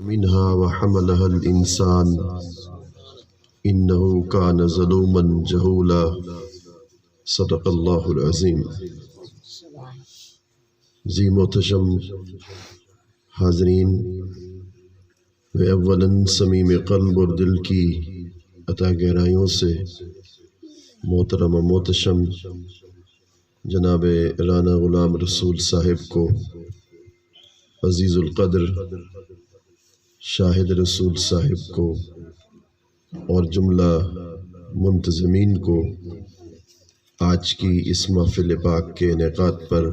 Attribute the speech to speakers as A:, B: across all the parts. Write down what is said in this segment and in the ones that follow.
A: منها وحملها الإنسان إنه كان ظلوما جهولا صدق اللہ العظیم۔ ذی محتشم حاضرین، میں اولاً صمیم قلب اور دل کی عطا گہرائیوں سے محترم و محتشم جناب رانا غلام رسول صاحب کو، عزیز القدر شاہد رسول صاحب کو اور جملہ منتظمین کو آج کی اس محفل پاک کے انعقاد پر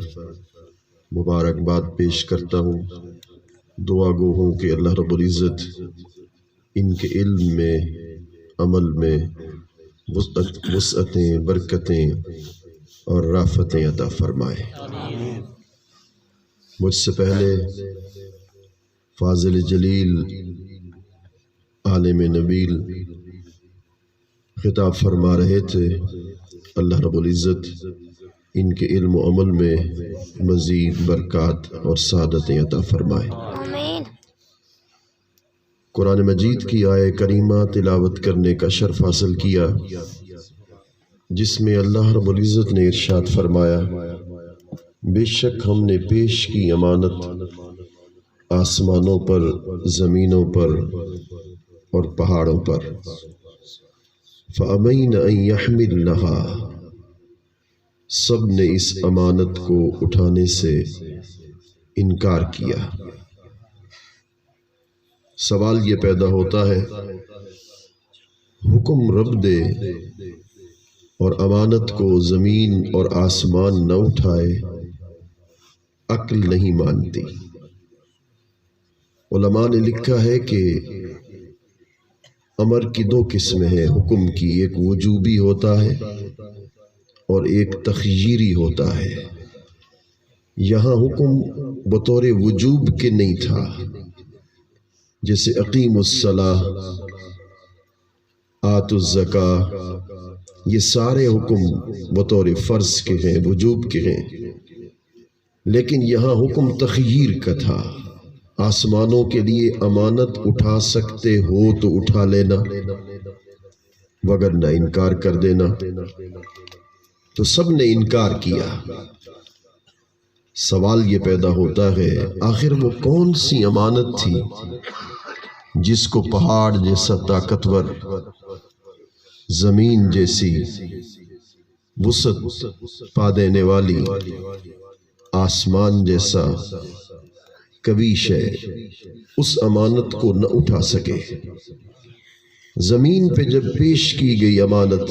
A: مبارکباد پیش کرتا ہوں۔ دعا گو ہوں کہ اللہ رب العزت ان کے علم میں، عمل میں وسعتیں، برکتیں اور رافتیں عطا فرمائے۔ مجھ سے پہلے فاضل جلیل عالم نبیل خطاب فرما رہے تھے، اللہ رب العزت ان کے علم و عمل میں مزید برکات اور سعادتیں عطا فرمائے۔ قرآن مجید کی آیہ کریمہ تلاوت کرنے کا شرف حاصل کیا، جس میں اللہ رب العزت نے ارشاد فرمایا، بے شک ہم نے پیش کی امانت آسمانوں پر، زمینوں پر اور پہاڑوں پر، فَأَبَيْنَ أَن يَحْمِلْنَهَا، سب نے اس امانت کو اٹھانے سے انکار کیا۔ سوال یہ پیدا ہوتا ہے، حکم رب دے اور امانت کو زمین اور آسمان نہ اٹھائے، عقل نہیں مانتی۔ علماء نے لکھا ہے کہ امر کی دو قسمیں ہیں حکم کی، ایک وجوبی ہوتا ہے اور ایک تخییری ہوتا ہے۔ یہاں حکم بطور وجوب کے نہیں تھا، جیسے اقیم الصلاۃ، آتوا الزکاۃ، یہ سارے حکم بطور فرض کے ہیں، وجوب کے ہیں، لیکن یہاں حکم تخییر کا تھا۔ آسمانوں کے لیے امانت اٹھا سکتے ہو تو اٹھا لینا، وگرنہ انکار کر دینا۔ تو سب نے انکار کیا۔ سوال یہ پیدا ہوتا ہے، آخر وہ کون سی امانت تھی جس کو پہاڑ جیسا طاقتور، زمین جیسی وسعت پا دینے والی، آسمان جیسا قوی شے اس امانت کو نہ اٹھا سکے؟ زمین پہ جب پیش کی گئی امانت،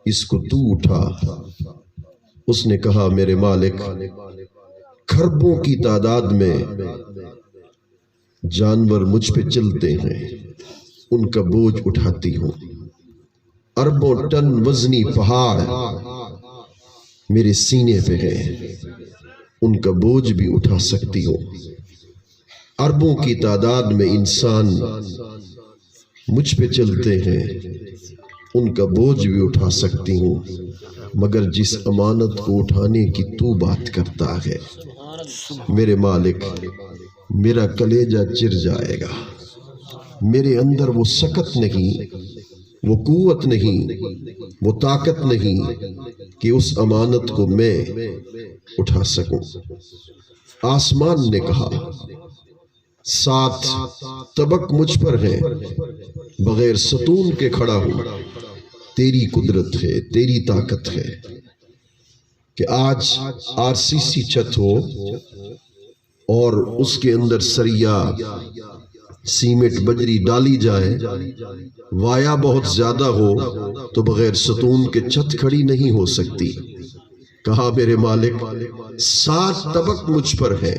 A: اس کو تو اٹھا، اس نے کہا میرے مالک، کھربوں کی تعداد میں جانور مجھ پہ چلتے ہیں، ان کا بوجھ اٹھاتی ہوں، اربوں ٹن وزنی پہاڑ میرے سینے پہ ہیں، ان کا بوجھ بھی اٹھا سکتی ہوں۔ اربوں کی تعداد میں انسان مجھ پہ چلتے ہیں، ان کا بوجھ بھی اٹھا سکتی ہوں، مگر جس امانت کو اٹھانے کی تو بات کرتا ہے میرے مالک، میرا کلیجہ چر جائے گا، میرے اندر وہ سکت نہیں، وہ قوت نہیں، وہ طاقت نہیں کہ اس امانت کو میں اٹھا سکوں۔ آسمان نے کہا، 7 طبق مجھ پر ہیں، بغیر ستون کے کھڑا ہوں، تیری قدرت ہے، تیری طاقت ہے کہ آج RCC چھت ہو اور اس کے اندر سریا، سیمنٹ، بجری ڈالی جائے، وایا بہت زیادہ ہو تو بغیر ستون کے چھت کھڑی نہیں ہو سکتی۔ کہا میرے مالک، 7 طبق مجھ پر ہے،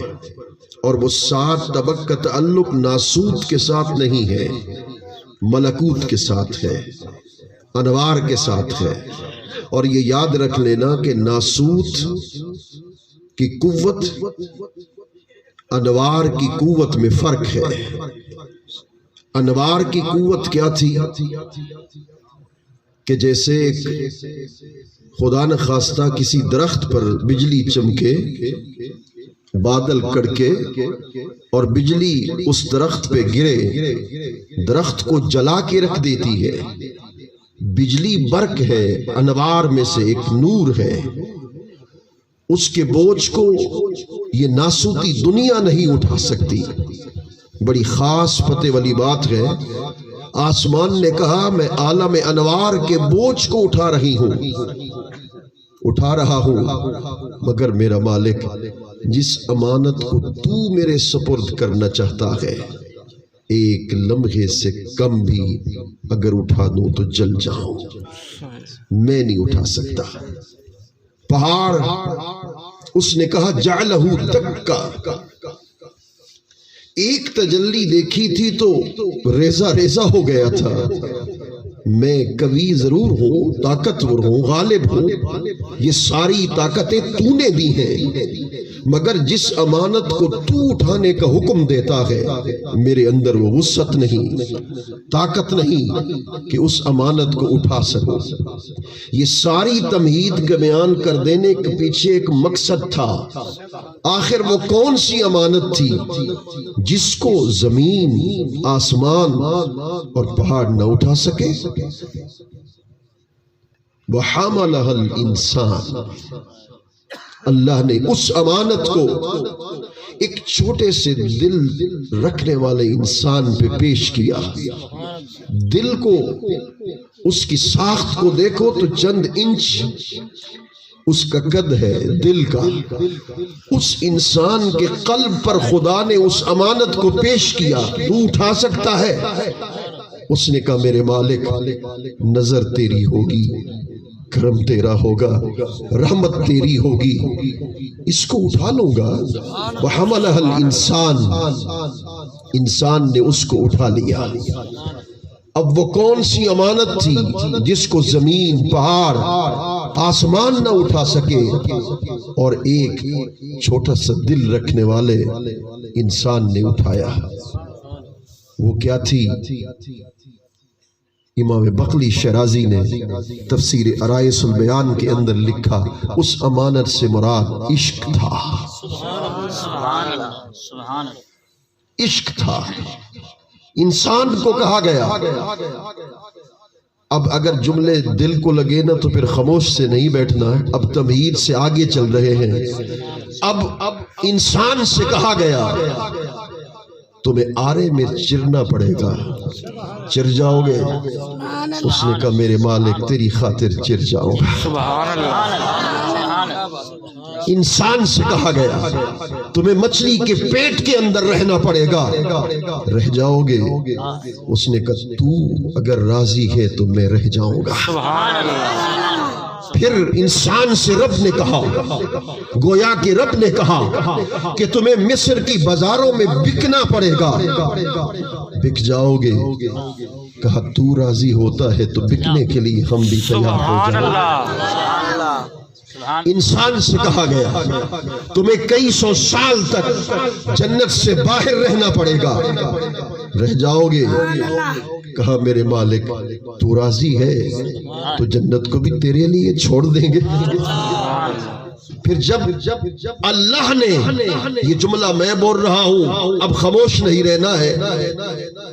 A: اور وہ 7 طبق کا تعلق ناسوت کے ساتھ نہیں ہے، ملکوت کے ساتھ ہے، انوار کے ساتھ ہے۔ اور یہ یاد رکھ لینا کہ ناسوت کی قوت انوار کی قوت میں فرق ہے۔ انوار کی قوت کیا تھی کہ جیسے خدا نخواستہ کسی درخت پر بجلی چمکے بادل کڑکے اور بجلی اس درخت پہ گرے، درخت کو جلا کے رکھ دیتی ہے۔ بجلی برق ہے، انوار میں سے ایک نور ہے، اس کے بوجھ کو یہ ناسوتی دنیا نہیں اٹھا سکتی۔ بڑی خاص پتے والی بات ہے، آسمان نے کہا میں عالم انوار کے بوجھ کو اٹھا رہا ہوں، مگر میرا مالک جس امانت کو تو میرے سپرد کرنا چاہتا ہے، ایک لمحے سے کم بھی اگر اٹھا دوں تو جل جاؤں، میں نہیں اٹھا سکتا۔ پہاڑ اس نے کہا جعلہ دکا، ایک تجلی دیکھی تھی تو ریزہ ریزہ ہو گیا تھا۔ میں قوی ضرور ہوں، طاقتور ہوں، غالب ہوں، یہ ساری طاقتیں تو نے دی ہیں، مگر جس امانت کو تو اٹھانے کا حکم دیتا ہے میرے اندر وہ وسعت نہیں، طاقت نہیں کہ اس امانت کو اٹھا سکوں۔ یہ ساری تمہید کا بیان کر دینے کے پیچھے ایک مقصد تھا۔ آخر وہ کون سی امانت تھی جس کو زمین، آسمان اور پہاڑ نہ اٹھا سکے؟ وَحَمَلَهَا الْإِنسَانِ، اللہ نے اس امانت کو ایک چھوٹے سے دل رکھنے والے انسان پہ پیش کیا۔ دل کو، اس کی ساخت کو دیکھو تو چند انچ اس کا قد ہے دل کا۔ اس انسان کے قلب پر خدا نے اس امانت کو پیش کیا، تو اٹھا سکتا ہے؟ اس نے کہا میرے مالک نظر تیری ہوگی، کرم تیرا ہوگا، رحمت تیری ہوگی، اس کو اٹھا لوں گا۔ وَحَمَلَهَا الْإِنسان، انسان نے اس کو اٹھا لیا۔ اب وہ کون سی امانت تھی جس کو زمین، پہاڑ، آسمان نہ اٹھا سکے، اور ایک چھوٹا سا دل رکھنے والے انسان نے اٹھایا؟ وہ کیا تھی؟ امام بقلی شیرازی نے تفسیر عرائس البیان کے اندر لکھا، اس امانت سے مراد عشق تھا۔ عشق تھا، انسان کو کہا گیا۔ اب اگر جملے دل کو لگے نا تو پھر خاموش سے نہیں بیٹھنا ہے، اب تمہید سے آگے چل رہے ہیں۔ اب انسان سے کہا گیا تمہیں آرے میں چرنا پڑے گا، چر جاؤ گے؟ اس نے کہا میرے مالک تیری خاطر چر جاؤں گا۔ انسان سے کہا گیا تمہیں مچھلی کے پیٹ کے اندر رہنا پڑے گا، رہ جاؤ گے؟ اس نے کہا تو اگر راضی ہے تو میں رہ جاؤں گا۔ پھر انسان سے رب نے کہا، گویا کہ رب نے کہا کہ تمہیں مصر کی بازاروں میں بکنا پڑے گا، بک جاؤ گے؟ کہا تو راضی ہوتا ہے تو بکنے کے لیے ہم بھی تیار ہو جائیں۔ انسان سے کہا گیا تمہیں کئی سو سال تک جنت سے باہر رہنا پڑے گا، رہ جاؤ گے؟ کہا میرے مالک تو راضی ہے تو جنت کو بھی تیرے لیے چھوڑ دیں گے۔ پھر جب اللہ نے، یہ جملہ میں بول رہا ہوں، اب خاموش نہیں رہنا ہے،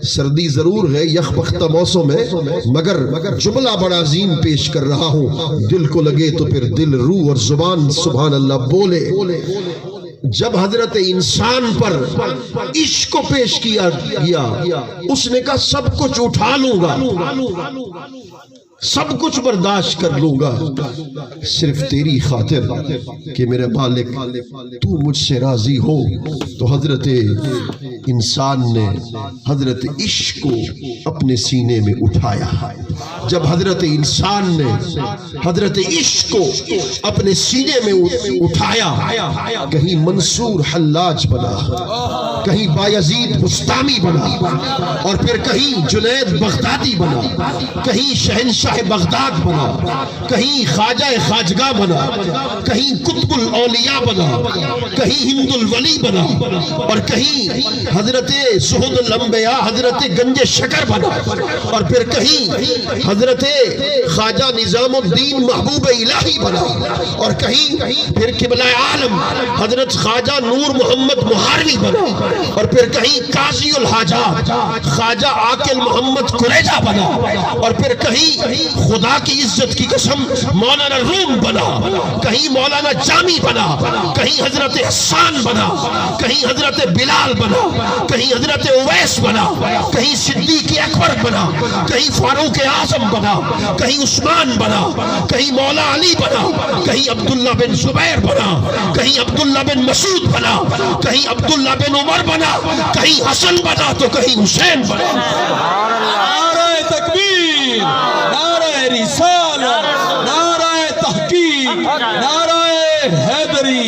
A: سردی ضرور ہے، یخ بختہ موسم ہے، مگر جملہ بڑا عظیم پیش کر رہا ہوں، دل کو لگے تو پھر دل، روح اور زبان سبحان اللہ بولے۔ جب حضرت انسان پر عشق کو پیش کیا گیا، اس نے کہا سب کچھ اٹھا لوں گا، سب کچھ برداشت کر لوں گا، صرف تیری خاطر کہ میرے مالک تو مجھ سے راضی ہو۔ تو حضرت انسان نے حضرت عشق کو اپنے سینے میں اٹھایا۔ جب حضرت انسان نے حضرت عشق کو اپنے سینے میں اٹھایا، کہیں منصور حلاج بنا، کہیں بایزید بستامی بنا، اور پھر کہیں جنید بغدادی بنا، کہیں شہنشاہ شاہ بغداد بنا، کہیں خواجہ خواجگاہ بنا، کہیں قطب الاولیاء بنا، کہیں ہند الولی بنا، اور کہیں حضرت سہد الانبیاء حضرت گنج شکر بنا، اور پھر کہیں حضرت خواجہ نظام الدین محبوب الہی بنا، اور کہیں پھر قبلہ عالم حضرت خواجہ نور محمد مہاروی بنا، اور پھر کہیں قاضی الحاجات خواجہ عاقل محمد قریجہ بنا، اور پھر کہیں خدا کی عزت کی قسم مولانا روم بنا، کہیں مولانا جامی بنا، کہیں حضرت حسان بنا، کہیں حضرت بلال بنا، کہیں حضرت اویس بنا، کہیں صدیق اکبر بنا، کہیں فاروق اعظم بنا، کہیں عثمان بنا، کہیں مولا علی بنا، کہیں عبداللہ بن زبیر بنا، کہیں عبداللہ بن مسعود بنا، کہیں عبداللہ بن عمر بنا، کہیں حسن بنا تو کہیں حسین بنا۔
B: نعرہ تکبیر، نعرہ رسالت، نعرہ تحقیق، نعرہ حیدری۔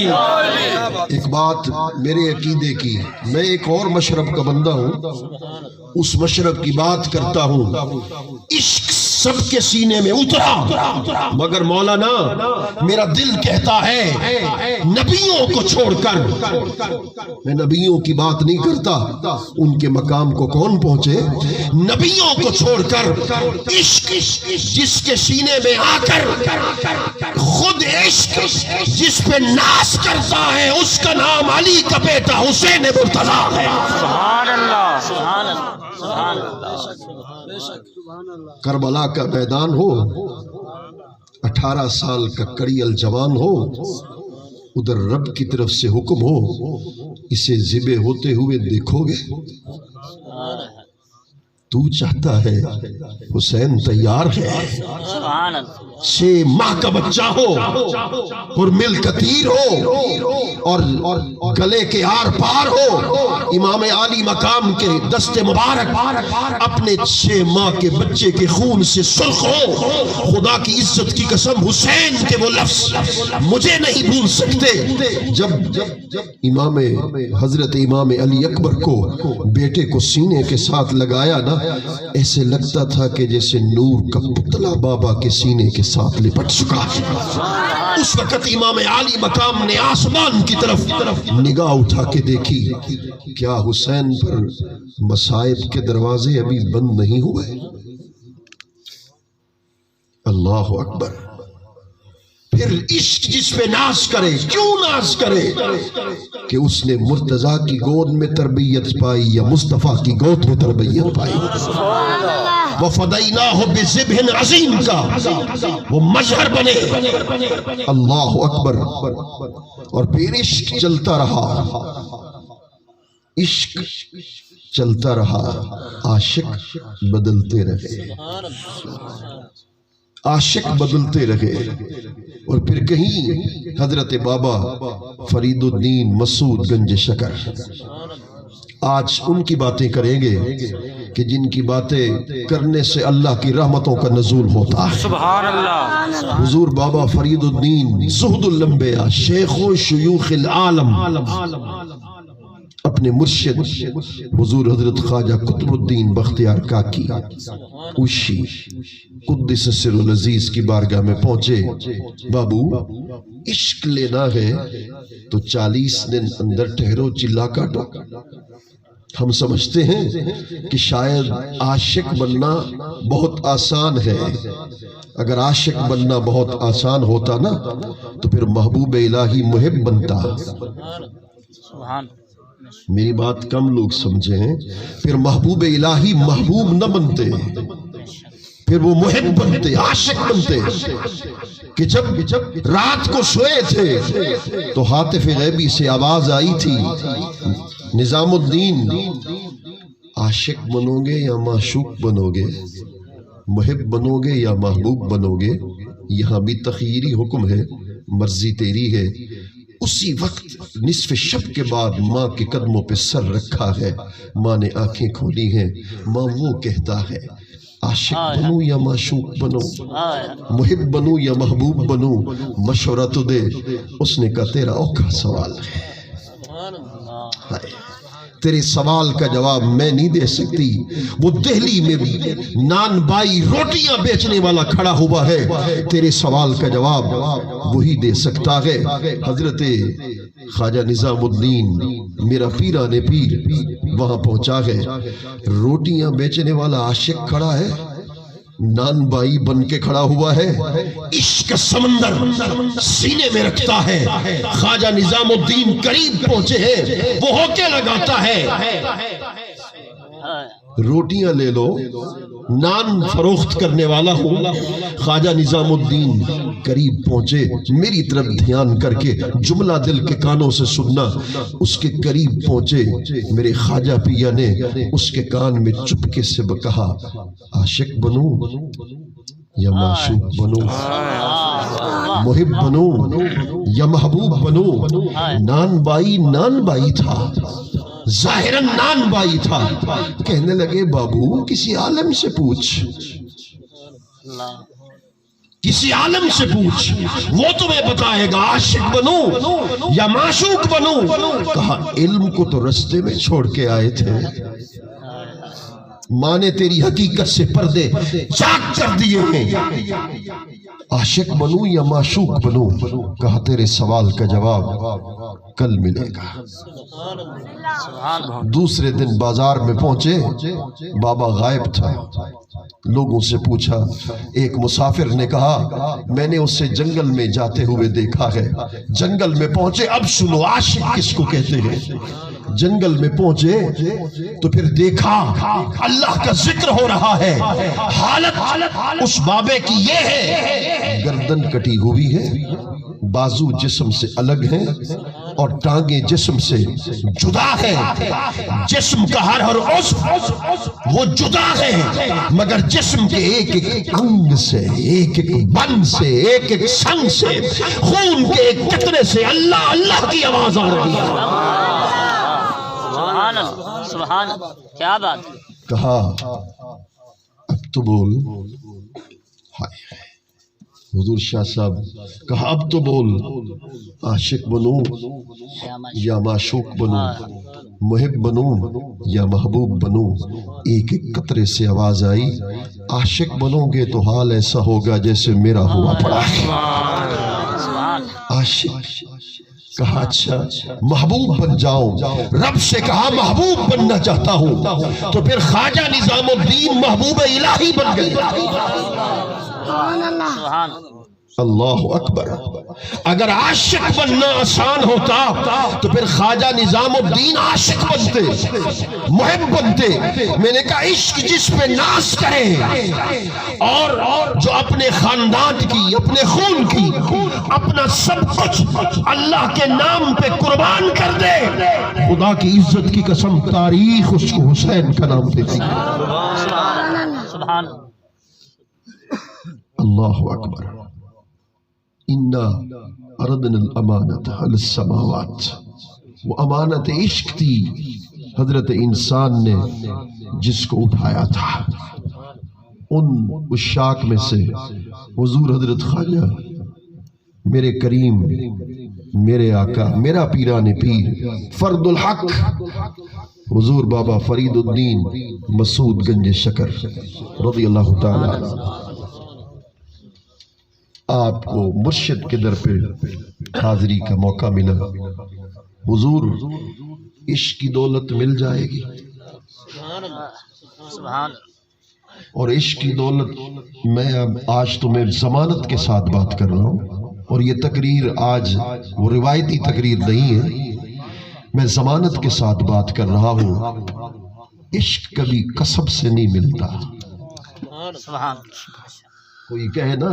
A: ایک بات میرے عقیدے کی، میں ایک اور مشرب کا بندہ ہوں، اس مشرب کی بات کرتا ہوں، عشق سب کے سینے میں اترا، مگر مولانا میرا دل کہتا ہے نبیوں کو چھوڑ کر، میں نبیوں کی بات نہیں کرتا، ان کے مقام کو کون پہنچے، نبیوں کو چھوڑ کر عشق جس کے سینے میں آ کر خود عشق جس پہ ناز کرتا ہے، اس کا نام علی کا بیٹا حسین مرتضیٰ ہے۔
C: سبحان اللہ، سبحان اللہ، سبحان اللہ۔
A: کربلا کا میدان ہو، 18 سال کا کڑیل جوان ہو، ادھر رب کی طرف سے حکم ہو، اسے ذبح ہوتے ہوئے دیکھو گے، تو چاہتا ہے حسین تیار ہے، 6 ماہ کا بچہ ہو، پرمل کتیر ہو اور گلے کے آر پار ہو، امام عالی مقام کے دست مبارک اپنے 6 ماہ کے بچے کے خون سے سرخ ہو، خدا کی عزت کی قسم حسین کے وہ لفظ مجھے نہیں بھول سکتے، جب حضرت امام علی اکبر کو بیٹے کو سینے کے ساتھ لگایا نا، ایسے لگتا تھا کہ جیسے نور کا پتلا بابا کے سینے کے ساتھ لپٹ چکا۔ اس وقت امام عالی مقام نے آسمان کی طرف نگاہ اٹھا کے دیکھی، کیا حسین پر مصائب کے دروازے ابھی بند نہیں ہوئے؟ اللہ اکبر۔ پھر عشق جس پہ ناز کرے، کیوں ناز کرے کہ اس نے مرتضیٰ کی گود میں تربیت پائی یا مصطفیٰ کی گود میں تربیت پائی، وَفَدَيْنَاهُ بِذِبْحٍ عَظِيمٍ کا وہ مظہر بنے۔ اللہ اکبر۔ اور پھر عشق چلتا رہا، عشق چلتا رہا، عاشق بدلتے رہے، عاشق بدلتے رہے، اور پھر کہیں حضرت بابا فرید الدین مسعود گنج شکر، آج ان کی باتیں کریں گے کہ جن کی باتیں کرنے سے اللہ کی رحمتوں کا نزول ہوتا ہے۔
C: سبحان اللہ۔
A: حضور بابا فرید الدین زہد الانبیاء شیخ و شیوخ العالم اپنے مرشد حضور حضرت خواجہ قطب الدین بختیار کاکی اوشی قدس سر العزیز کی بارگاہ میں پہنچے، بابو عشق لینا ہے تو 40 دن اندر ٹھہرو، چلا کاٹو۔ ہم سمجھتے ہیں کہ شاید عاشق بننا بہت آسان ہے، اگر عاشق بننا بہت آسان ہوتا نا تو پھر محبوب الہی محب بنتا۔
C: سبحان۔
A: میری بات کم لوگ سمجھے ہیں، پھر محبوب الہی محبوب نہ بنتے، پھر وہ محب بنتے، عاشق بنتے، کہ جب رات کو سوئے تھے تو ہاتف غیبی سے آواز آئی تھی، نظام الدین عاشق بنو گے یا معشوق بنو گے، محب بنو گے یا محبوب بنو گے، یہاں بھی تخیری حکم ہے، مرضی تیری ہے۔ اسی وقت نصف شب کے بعد ماں کے قدموں پہ سر رکھا ہے، ماں نے آنکھیں کھولی ہیں، ماں وہ کہتا ہے عاشق بنو یا معشوق بنو، محب بنو یا محبوب بنو، مشورہ تو دے۔ اس نے کہا تیرا اوکھا سوال ہے، تیرے سوال کا جواب میں نہیں دے سکتی. وہ دہلی میں بھی نان بائی روٹیاں بیچنے والا کھڑا ہوا ہے, تیرے سوال کا جواب وہی دے سکتا ہے. حضرت خواجہ نظام الدین میرا پیران پیر وہاں پہنچا ہے. روٹیاں بیچنے والا عاشق کھڑا ہے, نان بائی بن کے کھڑا ہوا ہے, عشق کا سمندر سینے میں رکھتا ہے. خواجہ نظام الدین قریب پہنچے ہیں, وہ ہو کے لگاتا ہے روٹیاں لے لو, نان فروخت کرنے والا ہوں. خواجہ نظام الدین قریب پہنچے, میری طرف دھیان کر کے جملہ دل کے کانوں سے سننا. اس کے قریب پہنچے, میرے خواجہ پیا نے اس کے کان میں چپکے سے کہا, عاشق بنوں یا معشوق بنوں, محب بنوں یا محبوب بنوں. نان بائی تھا, ظاہراً نان بائی تھا. کہنے لگے بابو کسی عالم سے پوچھ, کسی عالم سے پوچھ, وہ تمہیں بتائے گا عاشق بنوں یا معشوق بنوں. کہا علم کو تو رستے میں چھوڑ کے آئے تھے, ماں نے تیری حقیقت سے پردے چاک کر دیے ہیں. عاشق بنوں یا معشوق بنوں؟ کہا تیرے سوال کا جواب کل ملے گا. دوسرے دن بازار میں پہنچے, بابا غائب تھا. لوگوں سے پوچھا, ایک مسافر نے کہا میں نے اسے جنگل میں جاتے ہوئے دیکھا ہے. جنگل میں پہنچے, اب سنو عاشق کس کو کہتے ہیں. جنگل میں پہنچے تو پھر دیکھا اللہ کا ذکر ہو رہا ہے. حالت اس بابے کی یہ ہے, گردن کٹی ہوئی ہے, بازو جسم سے الگ ہیں اور ٹانگیں جسم سے جدا ہیں. جسم کا ہر عضو وہ جدا ہے, مگر جسم کے ایک ایک انگ سے, ایک ایک بن سے, ایک ایک سنگ سے, خون کے ایک قطرے سے اللہ اللہ کی آواز آ رہی ہے.
C: سبحان, کیا بات.
A: کہا اب تو بول. حضور شاہ صاحب کہا اب تو بول, عاشق بنوں یا معشوق بنوں, محب بنوں یا محبوب بنوں. ایک ایک قطرے سے آواز آئی, عاشق بنو گے تو حال ایسا ہوگا جیسے میرا ہوا پڑا ہے. عاشق کہا اچھا محبوب بن جاؤں. رب سے کہا محبوب بننا چاہتا ہوں, تو پھر خواجہ نظام الدین محبوب الہی بن گئے. اللہ اکبر. اگر عاشق بننا آسان ہوتا تو پھر خواجہ نظام الدین عاشق بنتے, محب بنتے. میں نے کہا عشق جس پہ ناز کرے اور جو اپنے خاندان کی, اپنے خون کی, اپنا سب کچھ اللہ کے نام پہ قربان کر دے, خدا کی عزت کی قسم تاریخ اس کو حسین کا نام دیتی. اللہ اکبر. انا اردنا الامانت علی السماوات. وہ امانت عشق تھی حضرت انسان نے جس کو اٹھایا تھا. ان عشاق میں سے حضور حضرت خواجہ میرے کریم, میرے آقا, میرا پیران پیر, فرد الحق حضور بابا فرید الدین مسعود گنج شکر رضی اللہ تعالی, آپ کو مرشد کے در پہ حاضری کا موقع ملا. حضور عشق کی دولت مل جائے گی, اور عشق کی دولت میں آج تمہیں ضمانت کے ساتھ بات کر رہا ہوں, اور یہ تقریر آج وہ روایتی تقریر نہیں ہے, میں ضمانت کے ساتھ بات کر رہا ہوں. عشق کبھی کسب سے نہیں ملتا. کوئی کہے نا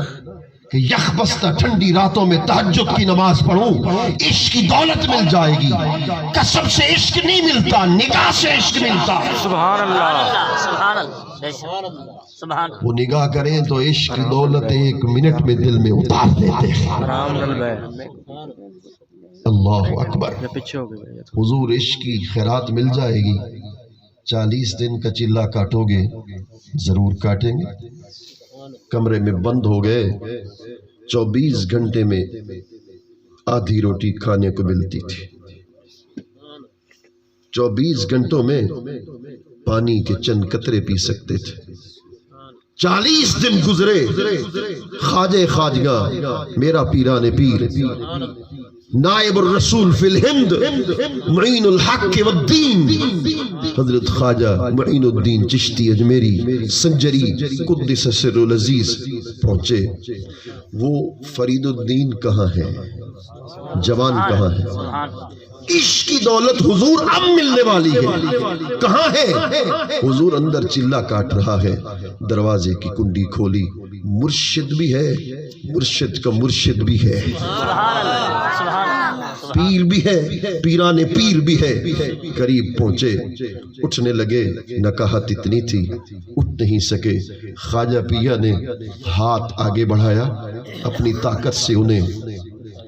A: کہ یخ بستہ ٹھنڈی راتوں میں تہجد کی نماز پڑھوں, عشق کی دولت مل جائے گی. کسب سے عشق نہیں ملتا, نگاہ سے عشق ملتا.
C: سبحان اللہ, سبحان اللہ, سبحان.
A: وہ نگاہ کریں تو عشق کی دولت ایک منٹ میں دل میں اتار دیتے ہیں. اللہ اکبر. حضور عشق کی خیرات مل جائے گی. 40 دن کا چلہ کاٹو گے, ضرور کاٹیں گے. کمرے میں بند ہو گئے, 24 گھنٹے میں آدھی روٹی کھانے کو ملتی تھی. 24 گھنٹوں میں پانی کے چند قطرے پی سکتے تھے. 40 دن گزرے خواجہ خواجگاں میرا پیران پیر نائب الرسول فی الہند معین الحق والدین حضرت خواجہ معین الدین چشتی اجمیری سنجری قدس سر العزیز پہنچے. وہ فرید الدین کہاں ہے؟ جوان کہاں ہے؟ عشق کی دولت حضور اب ملنے والی ہے، کہاں ہے؟ حضور اندر چلہ کاٹ رہا ہے. دروازے کی کنڈی کھولی، مرشد بھی ہے، مرشد کا مرشد بھی ہے، پیر بھی ہے، پیران پیر بھی ہے. قریب پہنچے، اٹھنے لگے. نکاحت اتنی تھی اٹھ نہیں سکے. خواجہ پیا نے ہاتھ آگے بڑھایا، اپنی طاقت سے انہیں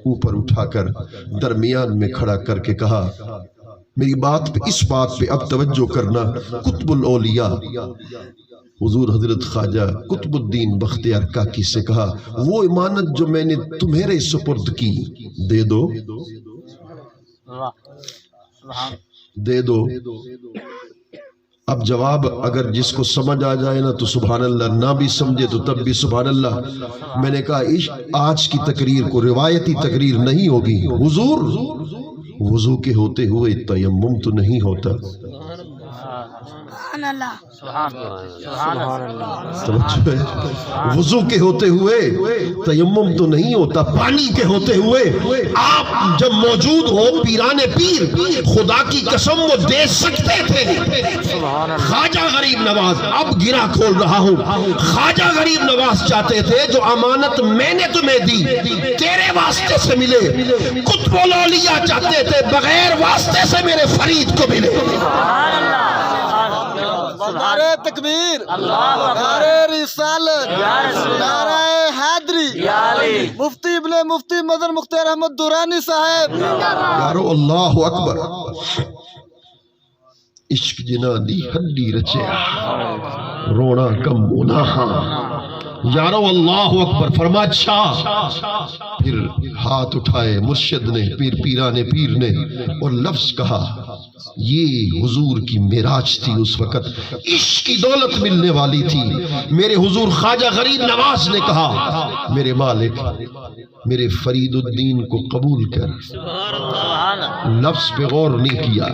A: اوپر اٹھا کر درمیان میں کھڑا کر کے کہا میری اس بات پہ اب توجہ کرنا. قطب الاولیاء حضور حضرت خواجہ قطب الدین بختیار کاکی سے کہا وہ امانت جو میں نے تمہارے سپرد کی دے دو، دے دو. اب جواب اگر جس کو سمجھ آ جائے نا تو سبحان اللہ، نہ بھی سمجھے تو تب بھی سبحان اللہ. میں نے کہا آج کی تقریر کو روایتی تقریر نہیں ہوگی. حضور وضو کے ہوتے ہوئے تیمم تو نہیں ہوتا. وضو کے ہوتے ہوئے تیمم تو نہیں ہوتا. پانی کے ہوتے ہوئے آپ جب موجود ہو پیران پیر خدا کی قسم وہ دے سکتے تھے. خواجہ غریب نواز اب گرا کھول رہا ہوں. خواجہ غریب نواز چاہتے تھے جو امانت میں نے تمہیں دی تیرے واسطے سے ملے. قطب الاولیاء چاہتے تھے بغیر واسطے سے میرے فرید کو ملے.
D: نعرہ تکبیر، نعرہ رسالت، نعرہ حیدری، مفتی ابن مفتی مدن مختار احمد دورانی صاحب.
A: یارو اللہ اکبر. عشق جنا دی ہڈی رچیا رونا کم ہونا. یارو اللہ اکبر. فرما اچھا. پھر ہاتھ اٹھائے مرشد نے، پیران پیر نے، اور لفظ کہا یہ حضور کی معراج تھی. اس وقت عشق کی دولت ملنے والی تھی. میرے حضور خواجہ غریب نواز نے کہا میرے مالک میرے فرید الدین کو قبول کر. لفظ پہ غور نہیں کیا.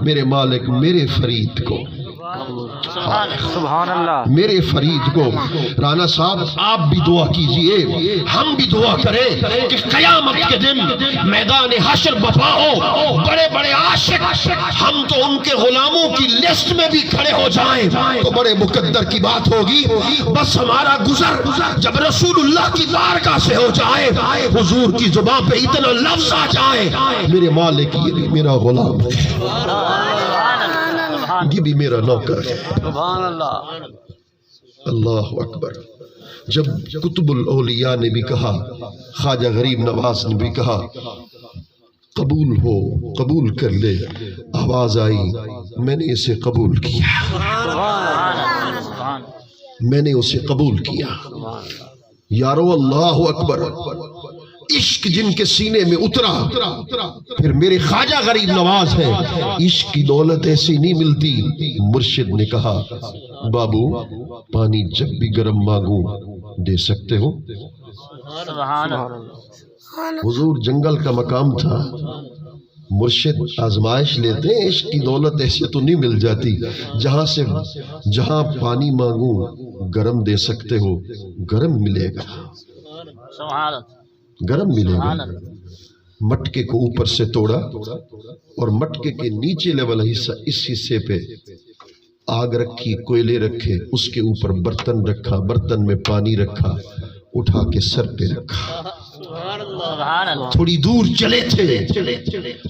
A: میرے مالک میرے فرید کو،
C: سبحان اللہ،
A: میرے فرید کو. رانا صاحب آپ بھی دعا کیجئے، ہم بھی دعا کریں کہ قیامت کے دن میدان حشر بپا ہو بڑے بڑے عاشق ہم تو ان کے غلاموں کی لسٹ میں بھی کھڑے ہو جائیں تو بڑے مقدر کی بات ہوگی. بس ہمارا گزر جب رسول اللہ کی بارگاہ سے ہو جائے، حضور کی زبان پہ اتنا لفظ آ جائے میرے مالک یہ بھی میرا غلام ہے، یہ بھی میرا نوکر ہے.
D: سبحان اللہ.
A: اللہ اکبر. جب قطب الاولیاء نے بھی کہا، خواجہ غریب نواز نے بھی کہا قبول ہو، قبول کر لے. آواز آئی میں نے اسے قبول کیا، میں نے اسے قبول کیا. یارو اللہ اکبر. عشق جن کے سینے میں اترا پھر میرے خواجہ غریب نواز ہے. عشق کی دولت ایسی نہیں ملتی. مرشد نے کہا بابو پانی جب بھی گرم مانگوں دے سکتے ہو. حضور جنگل کا مقام تھا. مرشد آزمائش لیتے ہیں. عشق کی دولت ایسے تو نہیں مل جاتی. جہاں پانی مانگوں گرم دے سکتے ہو، گرم ملے گا، گرم ملے گا. مٹکے کو اوپر سے توڑا اور مٹکے کے نیچے لیول حصہ اس حصے پہ آگ رکھی، کوئلے رکھے، اس کے اوپر برتن رکھا، برتن میں پانی رکھا، اٹھا کے سر پہ رکھا. تھوڑی دور چلے تھے،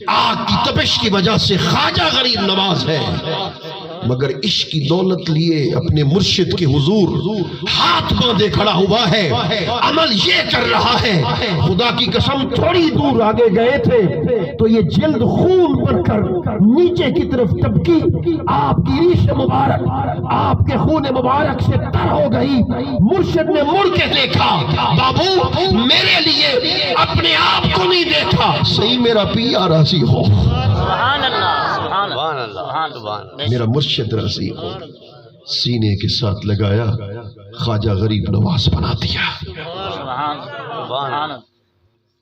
A: آگ کی تپش کی وجہ سے خواجہ غریب نواز ہے مگر عشق کی دولت لیے اپنے مرشد کے حضور ہاتھ باندھے کھڑا ہوا ہے. عمل یہ کر رہا ہے. خدا کی قسم تھوڑی دور آگے گئے تھے تو یہ جلد خون بڑھ کر نیچے کی طرف ٹپکی. آپ کی ریش مبارک آپ کے خون مبارک سے تر ہو گئی. مرشد نے مڑ کے دیکھا، بابو میرے لیے اپنے آپ کو نہیں دیکھا. صحیح میرا پیا راضی ہو. میرا مرشد راضی ہو، سینے کے ساتھ لگایا، خواجہ غریب نواز بنا دیا۔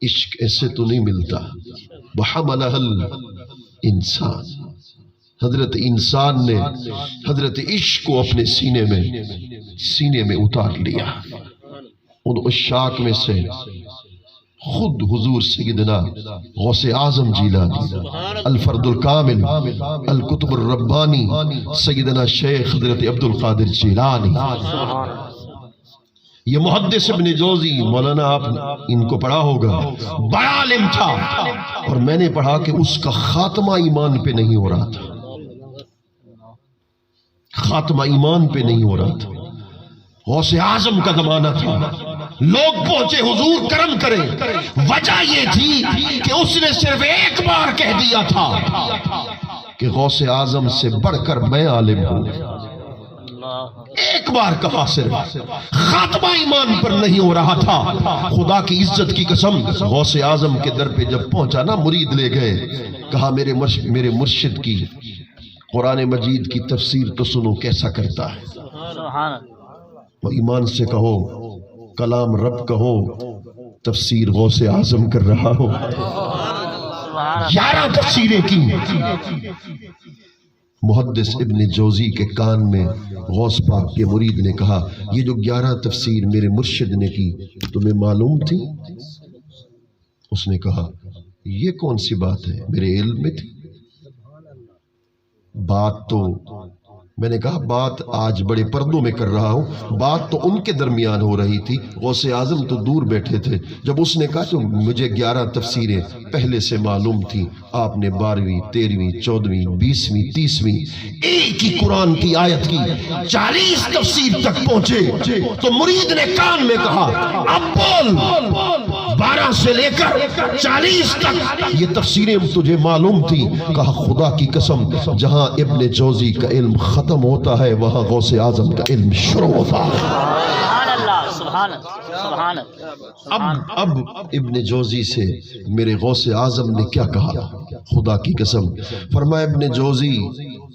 A: عشق ایسے تو نہیں ملتا۔ وحملہ الانسان، حضرت انسان نے حضرت عشق کو اپنے سینے میں اتار لیا۔ ان عشاق میں سے خود حضور سیدنا غوث اعظم جیلانی، الفرد الکامل، القطب الربانی، سیدنا شیخ حضرت عبد القادر جیلانی۔ یہ محدث ابن جوزی، مولانا آپ ان کو پڑھا ہوگا، بڑا عالم تھا، اور میں نے پڑھا کہ اس کا خاتمہ ایمان پہ نہیں ہو رہا تھا، خاتمہ ایمان پہ نہیں ہو رہا تھا۔ غوث اعظم کا زمانہ تھا، لوگ پہنچے حضور کرم کریں، وجہ یہ تھی کہ اس نے صرف ایک بار کہہ دیا تھا کہ غوث اعظم سے بڑھ کر میں عالم ہوں، ایک بار کہا صرف، خاتمہ ایمان پر نہیں ہو رہا تھا۔ خدا کی عزت کی قسم، غوث اعظم کے در پہ جب پہنچا نا، مرید لے گئے، کہا میرے مرشد کی قرآن مجید کی تفسیر تو سنو کیسا کرتا ہے، وہ ایمان سے کہو کلام رب کہو، تفسیر غوث اعظم کر رہا ہو۔ 11 تفسیریں کی۔ محدث ابن جوزی کے کان میں غوث پاک کے مرید نے کہا، یہ جو 11 تفسیر میرے مرشد نے کی تمہیں معلوم تھی؟ اس نے کہا یہ کون سی بات ہے، میرے علم میں تھی۔ بات تو میں نے کہا بات آج بڑے پردوں میں کر رہا ہوں، بات تو ان کے درمیان ہو رہی تھی، غوث اعظم تو دور بیٹھے تھے۔ جب اس نے کہا تو مجھے 11 تفسیریں پہلے سے معلوم تھی، آپ نے 12ویں 13ویں 14ویں 20ویں 30ویں ایک ہی قرآن کی آیت کی 40 تفسیر تک پہنچے، تو مرید نے کان میں کہا اب بول، 12 سے لے کر 40 تک یہ تفسیریں تجھے معلوم تھی؟ کہا خدا کی قسم، جہاں ابن جوزی کا علم ختم ہوتا ہے وہاں غوث اعظم کا علم شروع ہوتا ہے۔
C: سبحان اللہ، سبحان اللہ۔
A: اب ابن جوزی سے میرے غوث اعظم نے کیا کہا، خدا کی قسم، فرمایا ابن جوزی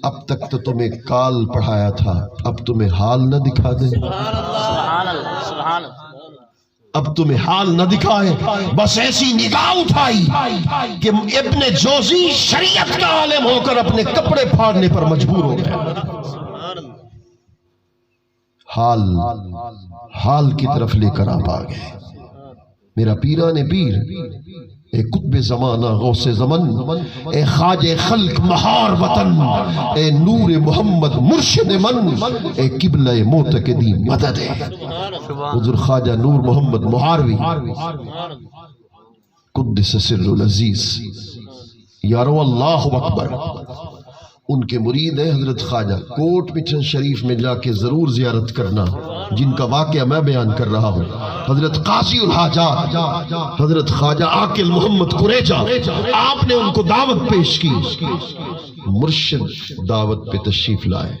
A: اب تک تو تمہیں کال پڑھایا تھا، اب تمہیں حال نہ دکھا دیں؟
C: سبحان اللہ، سبحان اللہ۔
A: اب تمہیں حال نہ دکھائے، بس ایسی نگاہ اٹھائی کہ ابن جوزی شریعت کا عالم ہو کر اپنے کپڑے پھاڑنے پر مجبور ہو گئے۔ حال کی طرف لے کر آپ آ گئے۔ میرا پیران پیر، اے قطب زمانہ غوث زمن، اے خواجہ خلق مہار وطن، اے نور محمد مرشد من، اے قبلہ معتقدی مدد ہے۔ حضور خواجہ نور محمد مہاروی قدس سر العزیز، یارو اللہ اکبر، ان کے مرید ہیں حضرت خواجہ۔ کوٹ مٹھن شریف میں جا کے ضرور زیارت کرنا، جن کا واقعہ میں بیان کر رہا ہوں۔ حضرت قاضی الحاجات حضرت خواجہ عاقل محمد قریجہ، آپ نے ان کو دعوت پیش کی، مرشد دعوت پہ تشریف لائے۔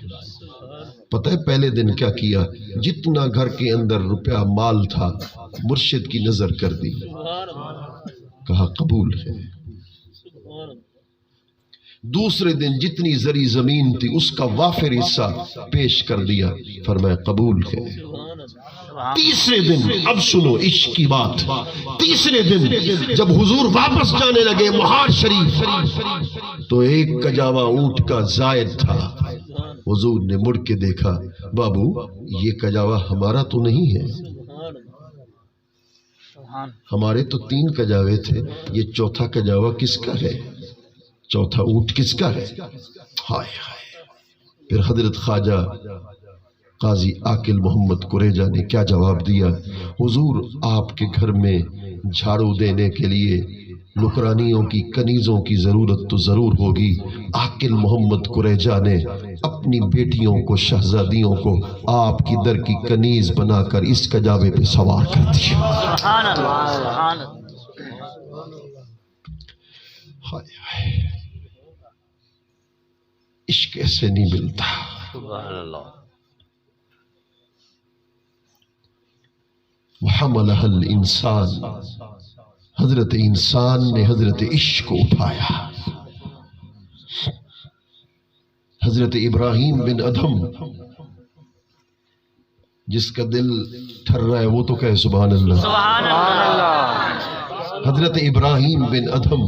A: پتہ ہے پہلے دن کیا کیا؟ جتنا گھر کے اندر روپیہ مال تھا مرشد کی نظر کر دی، کہا قبول ہے۔ دوسرے دن جتنی زری زمین تھی اس کا وافر حصہ پیش کر دیا، فرمایا قبول ہے۔ تیسرے دن، اب سنو عشق کی بات، تیسرے دن جب حضور واپس جانے لگے مہار شریف، تو ایک کجاوا اونٹ کا زائد تھا۔ حضور نے مڑ کے دیکھا، بابو یہ کجاوا ہمارا تو نہیں ہے، ہمارے تو 3 کجاوے تھے، یہ چوتھا کجاوا کس کا ہے؟ چوتھا اونٹ کس کا ہے؟ ہائے ہائے۔ پھر حضرت خواجہ قاضی عاقل محمد قریجہ نے کیا جواب دیا؟ حضور آپ کے گھر میں جھاڑو دینے کے لیے نکرانیوں کی کنیزوں کی ضرورت تو ضرور ہوگی۔ عاقل محمد قریجہ نے اپنی بیٹیوں کو، شہزادیوں کو آپ کی در کی کنیز بنا کر اس کجاوے پہ سوار کر دیا۔
C: سبحان اللہ، سبحان اللہ۔
A: ہائے ہائے، عشق ایسے نہیں ملتا۔
C: سبحان اللہ۔
A: وحملہ الانسان، حضرت انسان نے حضرت عشق کو اٹھایا۔ حضرت ابراہیم بن ادھم، جس کا دل ٹھر رہا ہے وہ تو کہے سبحان اللہ۔
C: سبحان اللہ
A: حضرت ابراہیم بن ادھم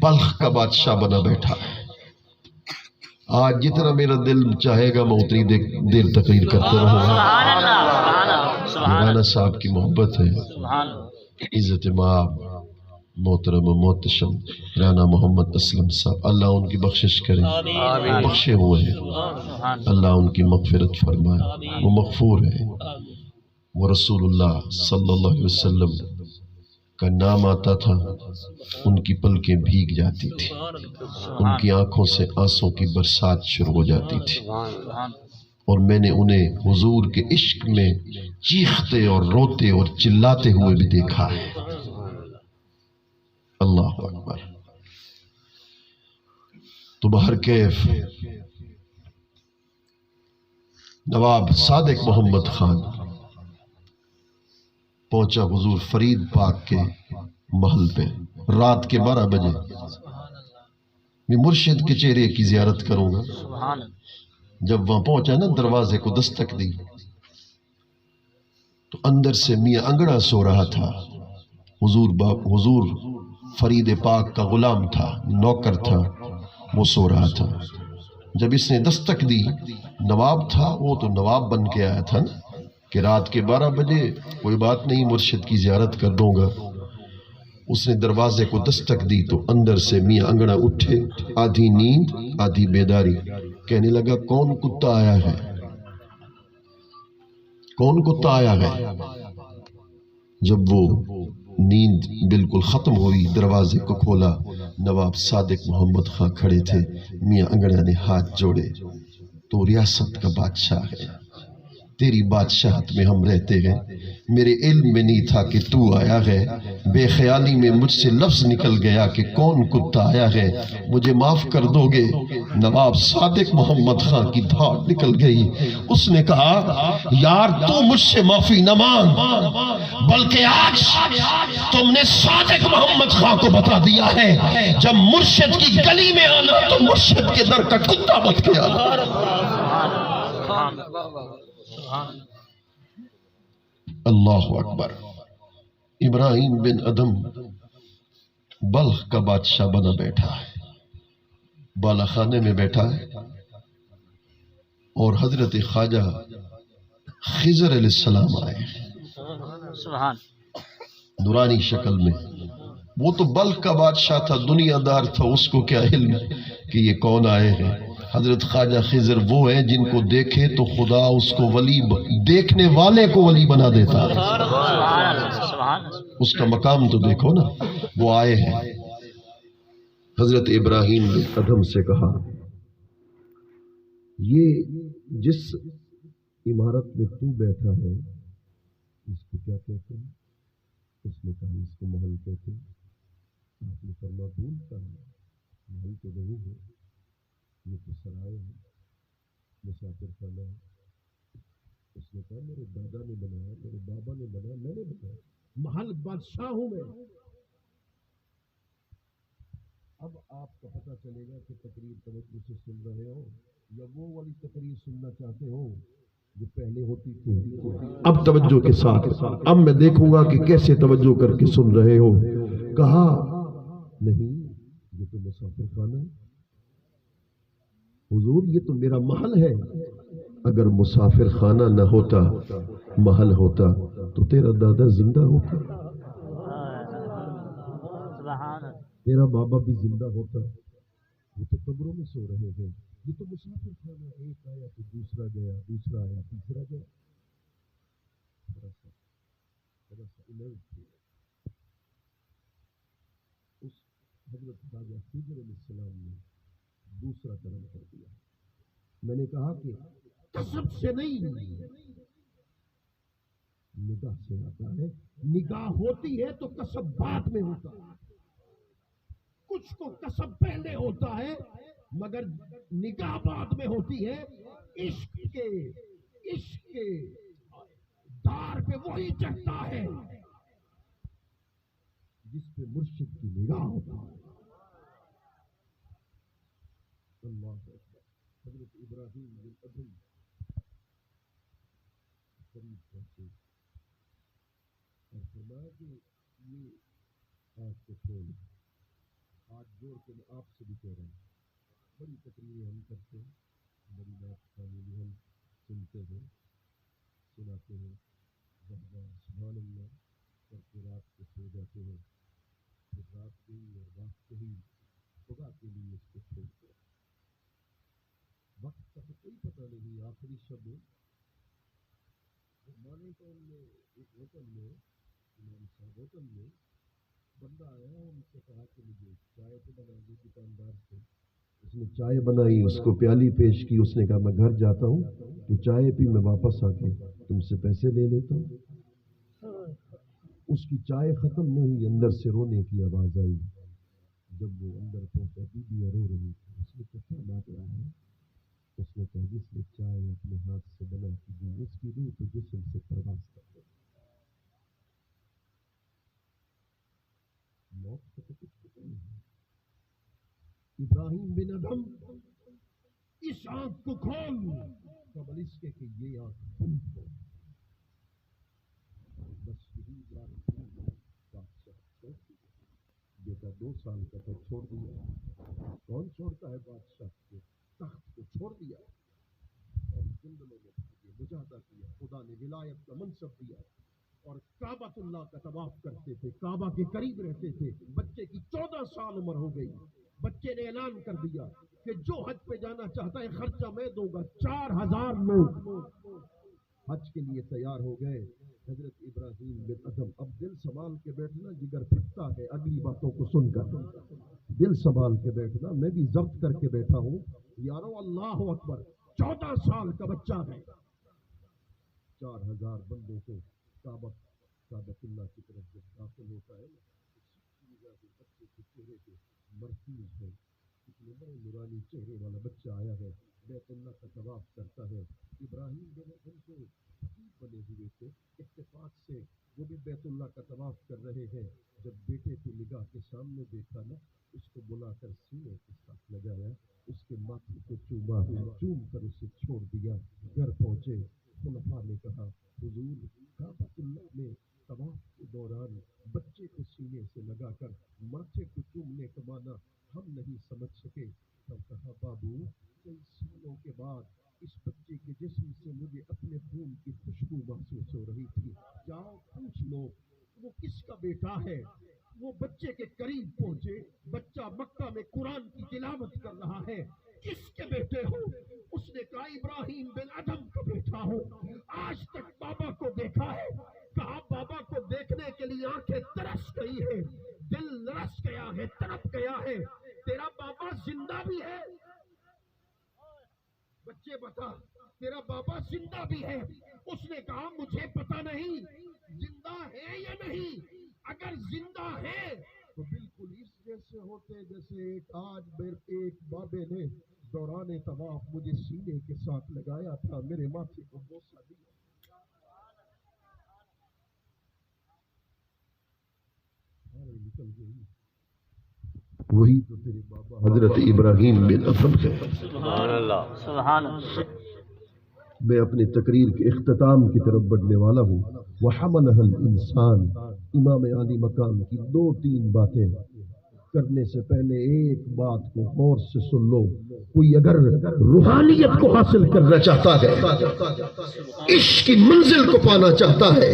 A: بلخ کا بادشاہ بنا بیٹھا ہے۔ آج جتنا میرا دل چاہے گا میں اتنی دیر تقریر کرتے رہوں گا۔
C: سبحان اللہ سبحان اللہ سبحان
A: رانا صاحب کی محبت ہے،
C: سبحان اللہ
A: عزت مآب محترم محتشم رانا محمد اسلم صاحب، اللہ ان کی بخشش کرے، وہ بخشے ہوئے ہیں،
C: سبحان
A: اللہ ان کی مغفرت فرمائے، وہ مغفور ہے۔ وہ رسول اللہ صلی اللہ علیہ وسلم کا نام آتا تھا، ان کی پلکیں بھیگ جاتی تھی، ان کی آنکھوں سے آنسوں کی برسات شروع ہو جاتی تھی،
C: سبحان
A: اور میں نے انہیں حضور کے عشق میں چیختے اور روتے اور چلاتے ہوئے بھی دیکھا ہے۔ اللہ اکبر۔ تو بہر کیف نواب صادق محمد خان پہنچا حضور فرید پاک کے محل پہ رات کے 12 بجے۔ میں مرشد کے چہرے کی زیارت کروں گا۔
C: سبحان
A: جب وہاں پہنچا نا، دروازے کو دستک دی تو اندر سے میاں انگڑا سو رہا تھا۔ حضور فرید پاک کا غلام تھا، نوکر تھا، وہ سو رہا تھا۔ جب اس نے دستک دی، نواب تھا وہ، تو نواب بن کے آیا تھا نا کہ رات کے 12 بجے کوئی بات نہیں، مرشد کی زیارت کر دوں گا۔ اس نے دروازے کو دستک دی تو اندر سے میاں انگڑا اٹھے، آدھی نیند آدھی بیداری۔ کہنے لگا کون کتا آیا ہے، کون کتا آیا ہے؟ جب وہ نیند بالکل ختم ہوئی، دروازے کو کھولا، نواب صادق محمد خان کھڑے تھے۔ میاں انگڑا نے ہاتھ جوڑے، تو ریاست کا بادشاہ ہے، تیری بادشاہت میں ہم رہتے ہیں، میرے علم میں نہیں تھا کہ تو آیا ہے، بے خیالی میں مجھ سے لفظ نکل گیا کہ کون کتا آیا ہے، مجھے معاف کر دو گے؟ نواب صادق محمد خان کی دھاڑ نکل گئی۔ اس نے کہا یار تو مجھ سے معافی نہ مانگ، بلکہ آج تم نے صادق محمد خان کو بتا دیا ہے جب مرشد کی گلی میں آنا تو مرشد کے در کا کتا بن کے آنا۔ اللہ اکبر۔ ابراہیم بن ادم بلخ کا بادشاہ بنا بیٹھا ہے، بالا خانے میں بیٹھا ہے، اور حضرت خواجہ خضر علیہ السلام آئے
C: سبحان
A: نورانی شکل میں۔ وہ تو بلخ کا بادشاہ تھا، دنیا دار تھا، اس کو کیا علم کہ یہ کون آئے ہیں۔ حضرت خواجہ خضر وہ ہیں جن کو دیکھے تو خدا اس کو ولی، دیکھنے والے کو ولی بنا دیتا ہے۔
C: سبحان
A: اس کا مقام تو دیکھو نا۔ وہ آئے ہیں، حضرت ابراہیم نے ادھم سے کہا یہ جس عمارت میں تو بیٹھا ہے اس کو کیا کہتے ہیں؟ اس نے کہا اس کو محل کہتے ہیں۔ آپ نے فرمایا بھول کر محل تو نہیں ہے، یہ تو سرائے ہے، مسافر خانہ ہے۔ اس نے کہا میرے دادا نے بنایا، میرے بابا نے بنایا، میں نے بنایا، محل بادشاہ ہوں میں۔ اب آپ کو پتہ چلے گا کہ تقریر توجہ سے سن رہے ہو یا وہ والی تقریر سننا چاہتے ہو جو پہلے ہوتی تھی۔ اب توجہ کے ساتھ، اب میں دیکھوں گا کہ کیسے توجہ کر کے سن رہے ہو۔ کہا نہیں یہ تو مسافر خانہ ہے حضور، یہ تو میرا محل ہے۔ اگر مسافر خانہ نہ ہوتا، محل ہوتا تو تیرا دادا زندہ ہوتا، تیرا بابا بھی زندہ ہوتا، وہ تو قبروں میں سو رہے ہیں۔ یہ تو مسافر خانہ، ایک آیا تو دوسرا گیا، دوسرا آیا تیسرا گیا۔ تھوڑا سا الرٹ تھے۔ اس حضرت خواجہ خضر علیہ السلام نے دوسرا قدم کر دیا۔ میں نے کہا کہ کسب سے نہیں، نگاہ سے آتا ہے۔ نگاہ ہوتی ہے تو کسب بعد میں ہوتا ہے، کچھ کو کسب پہلے ہوتا ہے مگر نگاہ بعد میں ہوتی ہے۔ عشق کے دار پہ وہی چڑھتا ہے جس پہ مرشد کی نگاہ ہوتا ہے۔ اللہ حضرت ابراہیم بن ادھم قریب پہنچے اور فرمایا کہ یہ آج کو چھوڑ ہاتھ جوڑ کے میں آپ سے بھی کہہ رہا ہوں، بڑی تقریریں ہم کرتے ہیں، بڑی بات خانی بھی ہم سنتے ہیں، سناتے ہیں، سبحان اللہ کر کے رات کو سو جاتے ہیں، پھر رات کو ہی اور رات کو ہی خدا کے لیے اس کو چھوڑتے ہیں۔ وقت کا تو کوئی پتہ نہیں، آخری شب مانے ٹاؤن میں ایک ہوٹل میں امام صاحب ہوٹل میں بندہ آیا، ان سے کہا کہ مجھے چائے تو بنا دی دکاندار سے، اس نے چائے بنائی، اس کو پیالی پیش کی، اس نے کہا میں گھر جاتا ہوں، تو چائے پی، میں واپس آ کے تم سے پیسے لے لیتا ہوں۔ اس کی چائے ختم نہیں ہوئی، اندر سے رونے کی آواز آئی۔ جب وہ اندر پہنچا بی بی رو رہی تھی، اس نے کہا کیا بات رہا ہے؟ اس نے کہا جس نے چائے اپنے ہاتھ سے بنا کے دی، اس کی روح تو جسم سے پرواز کر گئی۔ موت کا تو کچھ پتہ نہیں۔ ابراہیم بن ادھم اس آنکھ کو کھول قبل اس کے کہ یہ آنکھ بند ہو، بس یہی بادشاہ چھوڑ دیا۔ بیٹا 2 سال کا تو چھوڑ دیا، کون چھوڑتا ہے بادشاہ کے تخت کو چھوڑ دیا اور جنگلوں میں مجاہدہ کیا، خدا نے ولایت کا منصب دیا اور کعبۃ اللہ کا طواف کرتے تھے، کعبہ کے قریب رہتے تھے۔ بچے کی 14 سال عمر ہو گئی، بچے نے اعلان کر دیا کہ جو حج پہ جانا چاہتا ہے خرچہ میں دوں گا۔ 4000 لوگ حج کے لیے تیار ہو گئے۔ حضرت ابراہیم بن ادھم، اب دل سنبھال کے بیٹھنا، جگر پھٹتا ہے اگلی باتوں کو سن کر، دل سنبھال کے بیٹھنا، میں بھی ضبط کر کے بیٹھا ہوں یارو، اللہ اکبر۔ 14 سال کا بچہ ہے، 4000 بندوں کو کعبۃ اللہ کی طرف جب داخل ہوتا ہے، بچے کے چہرے پہ مرکوز ہے، اتنے بڑے نورانی چہرے والا بچہ آیا ہے، بیت اللہ کا طواف کرتا ہے۔ ابراہیم بن ادھم کو خطیب بنے ہوئے تھے، اتفاق سے وہ بھی بیت اللہ کا طواف کر رہے ہیں۔ جب بیٹے کو نگاہ کے سامنے دیکھا نا، اس کو بلا کر سینے کے ساتھ لگایا، اس کے ماتھے کو چوما، چوم کر اسے چھوڑ دیا۔ گھر پہنچے، خلفاء نے کہا حضور کعبۃ اللہ میں طواف کے دوران بچے کو سینے سے لگا کر ماتھے کو چومنے کا معنی ہم نہیں سمجھ سکے۔ تو کہا بابو، کئی سالوں کے بعد اس بچے کے جسم سے مجھے اپنے خون کی خوشبو محسوس ہو رہی تھی، جاؤ پوچھ لو وہ کس کا بیٹا ہے۔ وہ بچے کے قریب پہنچے، بچہ مکہ میں قرآن کی تلاوت کر رہا ہے، کس کے بیٹے ہو؟ اس نے کہا ابراہیم بن ادھم کا بیٹا ہوں، آج تک بابا کو دیکھا ہے۔ کہا بابا کو دیکھنے کے لیے آنکھیں ترس گئی ہے، دل لرس گیا ہے، تڑپ گیا ہے، تیرا بابا زندہ بھی ہے؟ بچے بتا، تیرا بابا زندہ بھی ہے؟ اس نے کہا مجھے پتہ نہیں زندہ ہے یا نہیں، اگر زندہ ہے تو بالکل اس جیسے ہوتے جیسے آج ایک بابے نے دوران طواف مجھے سینے کے ساتھ لگایا تھا، میرے ماتھے کو بوسہ دیا۔ نکل گئی، وہی تو تیرے بابا حضرت ابراہیم بن ادھم ہے۔
C: سبحان اللہ، سبحان اللہ۔
A: میں اپنی تقریر کے اختتام کی طرف بڑھنے والا ہوں۔ وَحَمَلَهَا الْإِنسان، امام عالی مقام کی 2-3 باتیں کرنے سے پہلے ایک بات کو غور سے سن لو۔ کوئی اگر روحانیت کو حاصل کرنا چاہتا ہے، عشق کی منزل کو پانا چاہتا ہے،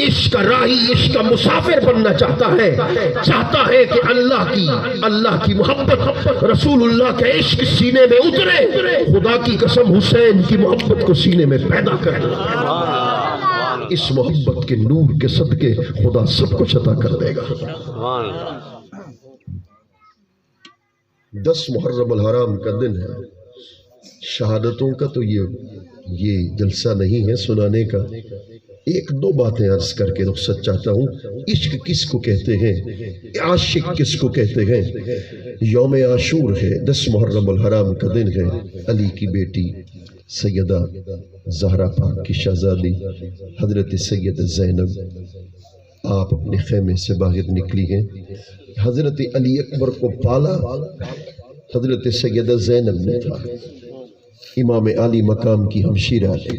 A: عشق کا راہی، عشق کا مسافر بننا چاہتا ہے کہ اللہ کی محبت، رسول اللہ کے عشق سینے میں اترے، خدا کی قسم حسین کی محبت کو سینے میں پیدا کر دے۔ اس محبت کے نور کے صدقے خدا سب کچھ عطا کر دے گا۔ 10 محرم الحرام کا دن ہے، شہادتوں کا تو یہ جلسہ نہیں ہے سنانے کا۔ 1-2 باتیں عرض کر کے رخصت چاہتا ہوں۔ عشق کس کو کہتے ہیں، عاشق کس کو کہتے ہیں؟ یوم عاشور ہے، 10 محرم الحرام کا دن ہے۔ علی کی بیٹی سیدہ زہرا پاک کی شہزادی حضرت سید زینب آپ اپنے خیمے سے باہر نکلی ہیں۔ حضرت علی اکبر کو پالا حضرت سیدہ زینب نے تھا۔ امام عالی مقام کی ہمشیرہ تھی،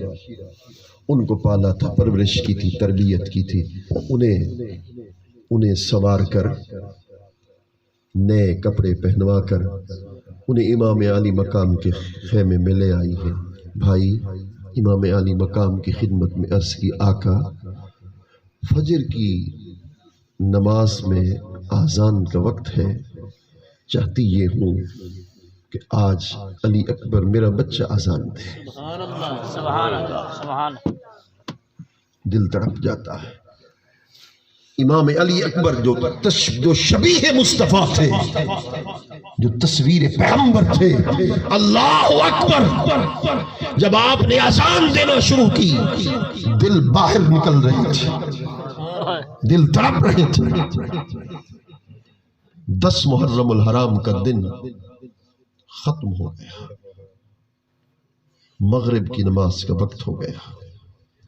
A: ان کو پالا تھا، پرورش کی تھی، تربیت کی تھی، انہیں سنوار کر نئے کپڑے پہنوا کر انہیں امام عالی مقام کے خیمے میں لے آئی ہے۔ بھائی امام عالی مقام کی خدمت میں عرض کی، آقا فجر کی نماز میں آذان کا وقت ہے، چاہتی یہ ہوں کہ آج علی اکبر میرا بچہ آذان دے۔
C: سبحان اللہ سبحان اللہ سبحان اللہ۔
A: دل تڑپ جاتا ہے۔ امام علی اکبر جو شبیہ مصطفیٰ تھے، جو تصویر پیغمبر تھے، اللہ اکبر، جب آپ نے اذان دینا شروع کی دل باہر نکل رہے تھے، دل تڑپ رہے تھے۔ 10 محرم الحرام کا دن ختم ہو گیا، مغرب کی نماز کا وقت ہو گیا۔